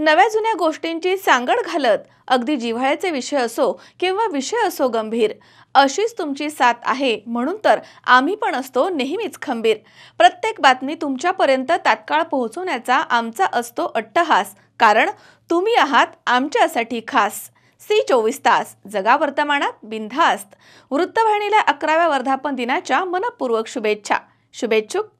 नव्या जुन्या गोष्टींची सांगड घालत अगदी जिव्हाळ्याचे विषय असो किंवा विषय असो गंभीर, अशीच तुमची साथ आहे म्हणून तर आम्ही पण असतो नेहमीच खंबीर। प्रत्येक बातमी तुमच्यापर्यंत तात्काळ पोहोचवण्याचा आमचा असतो अट्टहास, कारण तुम्ही आहात आमच्यासाठी खास। सी 24 तास जगा वर्तमानात बिनधास्त। वृत्तवाहिनीला 11व्या वर्धापन दिनाच्या मनपूर्वक शुभेच्छा। शुभेच्छुक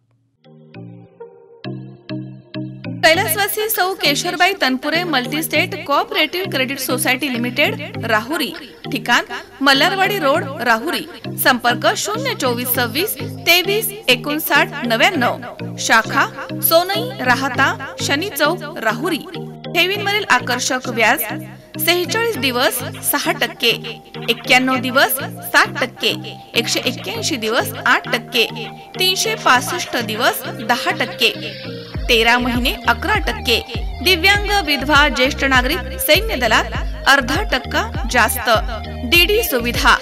कैलासवासी सौ Kesharbai Tanpure multi state cooperative credit society limited, Rahuri. ठिकाण मल्हारवाडी रोड, राहुरी। संपर्क 02426 23 59 99। शाखा सोनई, राहता, शनी चौक, राहुरी। ठेवींवरील आकर्षक व्याज 46 दिवस 6%, 91 दिवस 7%, 181 दिवस 8%, 365 दिवस 10%, 13 महिने 11%, दिव्यांग, विधवा, ज्येष्ठ नागरिक, सैन्य दलात अर्धा% जास्त। डीडी सुविधा,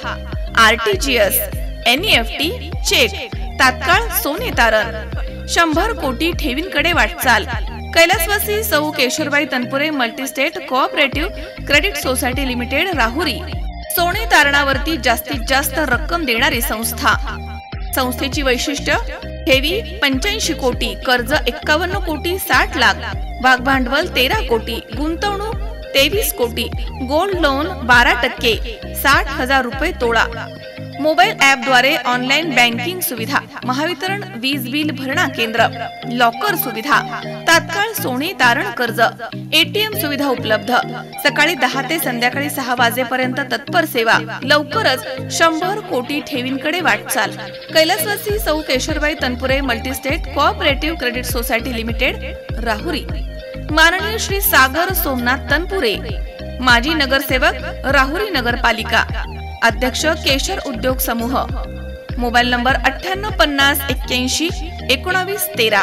आरटीजीएस, एनईएफटी, चेक, तात्काळ सोने तारण। 100 कोटी ठेवींकडे वाटचाल। कैलासवासी सौ Kesharbai Tanpure multi state cooperative credit society limited, Rahuri. सोने तारणावरती जास्तीत जास्त रक्कम देणारी संस्था। संस्थेची वैशिष्ट्य: ठेवी 85 कोटी, कर्ज 51 कोटी 60 लाख, भाग भांडवल 13 कोटी, गुंतवणूक 23 कोटी, गोल्ड लोन 12%, 60,000 रुपये तोळा। मोबाईल ॲप द्वारे ऑनलाइन बँकिंग सुविधा, महावितरण वीज बिल भरणा केंद्र, लॉकर सुविधा, तात्काळ सोने तारण कर्ज, एटीएम सुविधा उपलब्ध। सकाळी 10 ते संध्याकाळी 6 वाजेपर्यंत तत्पर सेवा। लवकरच 100 कोटी ठेवींकडे वाटचाल। कैलासवासी सौ Kesharbai Tanpure multi state cooperative credit society limited, Rahuri. माननीय श्री सागर सोमनाथ तनपुरे, माजी नगरसेवक, राहुरी नगरपालिका, अध्यक्ष केशर उद्योग समूह। Mobile number 98 50 81 19 13।